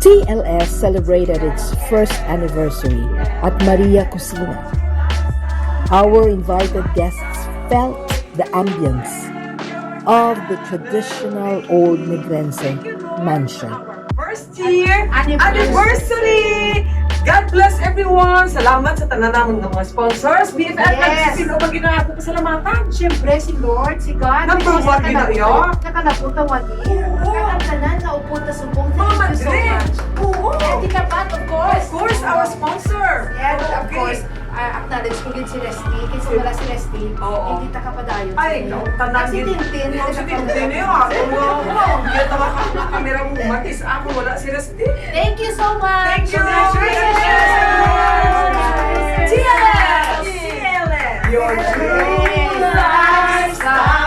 TLS celebrated its first anniversary at Maria Kusina. Our invited guests felt the ambience of the traditional old Negrense mansion. First year anniversary! God bless everyone! Salamat sa tanan naman ng mga sponsors. BFF, Yes. sino ba ginawa ko pasalamatan? Siyempre, si Lord, si God. Number one, ginayo. Nakalaputa wagi. Nakalaputan na upunta subong. Thank you so much. Oo! And Tikapat, of Of course. course, our sponsor! Yeah, but of Okay. course, acknowledge ko din si Resty. Kasi wala si Resty, Oo. hindi ta kapadayon. Ay, tanan Si Tintin. Si Tintin yun. Hindi tawa ka ng kamera mo. Matis ako, wala si Rusty. Thank you so much. Thank you. Cheers! Your dream lifestyle.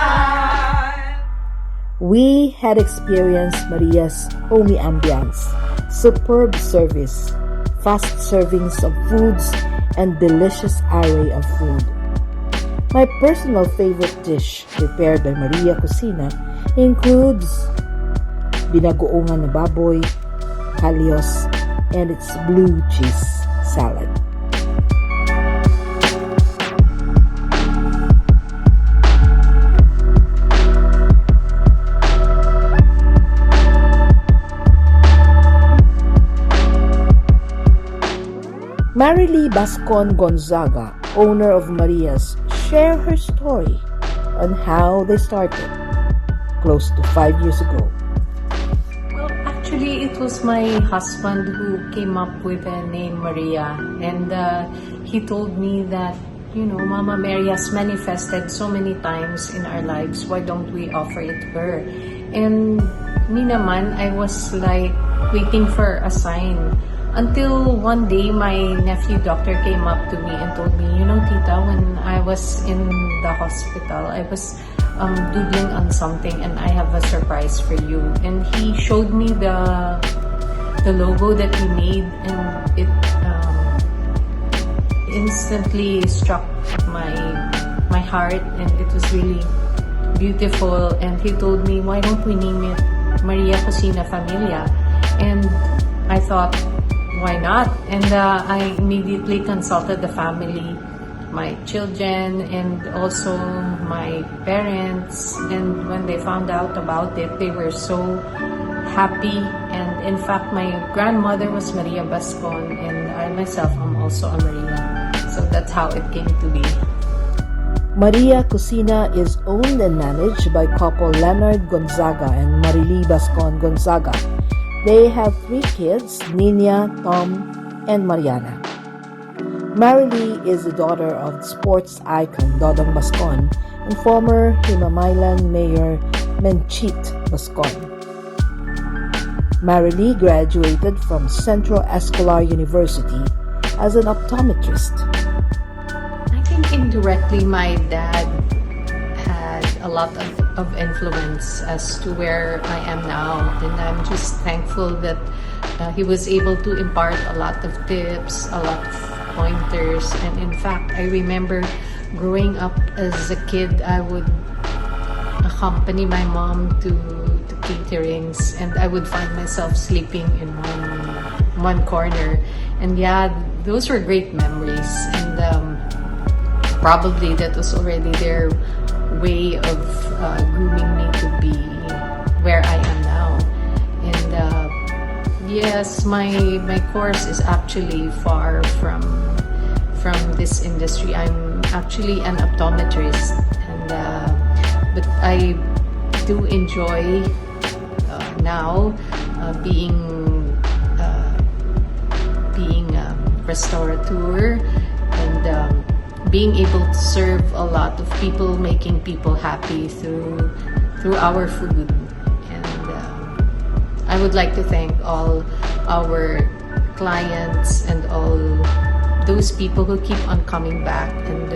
We had experienced Maria's homey ambience, superb service, fast servings of foods, and delicious array of food. My personal favorite dish prepared by Maria Kusina includes binagoongan na baboy, kalyos, and its blue cheese salad. Marilee Bascon Gonzaga, owner of Maria's, shared her story on how they started close to 5 years ago. Well, actually, it was my husband who came up with the name Maria, and he told me that, you know, Mama Mary has manifested so many times in our lives. Why don't we offer it to her? And me naman, I was like waiting for a sign. Until one day, my nephew doctor came up to me and told me, you know, Tita, when I was in the hospital, I was doodling on something and I have a surprise for you. And he showed me the logo that he made, and it instantly struck my heart, and it was really beautiful. And he told me, why don't we name it Maria Kusina Familia? And I thought, why not? And I immediately consulted the family, my children, and also my parents. And when they found out about it, they were so happy. And in fact, my grandmother was Maria Bascon, and I myself am also a Maria. So that's how it came to be. Maria Kusina is owned and managed by couple Leonard Gonzaga and Marilee Bascon Gonzaga. They have 3 kids, Nina, Tom, and Mariana. Marilee is the daughter of sports icon Dodong Bascon and former Himamaylan Mayor Menchit Bascon. Marilee graduated from Central Escolar University as an optometrist. I think indirectly my dad had a lot of influence as to where I am now, and I'm just thankful that he was able to impart a lot of tips, a lot of pointers. And in fact, I remember growing up as a kid, I would accompany my mom to caterings, and I would find myself sleeping in one corner. And yeah, those were great memories, and probably that was already their way of grooming me to be where I am now. And yes, my course is actually far from this industry. I'm actually an optometrist, and but I do enjoy now being a restaurateur, and being able to serve a lot of people, making people happy through our food. And I would like to thank all our clients and all those people who keep on coming back, and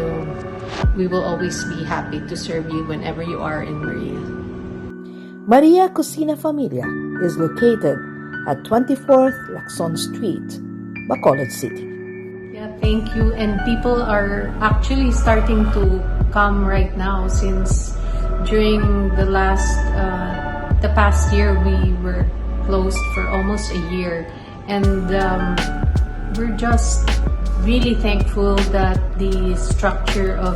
we will always be happy to serve you whenever you are in Maria. Maria Kusina Familia is located at 24th Lacson Street, Bacolod City. Yeah, thank you. And people are actually starting to come right now, since during the past year we were closed for almost a year, and we're just really thankful that the structure of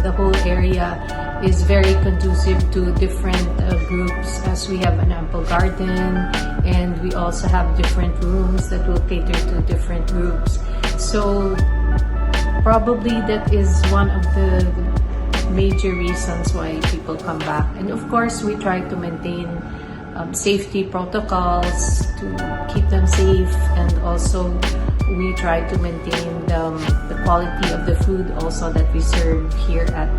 the whole area is very conducive to different groups, as we have an ample garden and we also have different rooms that will cater to different groups. So probably that is one of the major reasons why people come back. And of course, we try to maintain safety protocols to keep them safe, and also we try to maintain the quality of the food also that we serve here at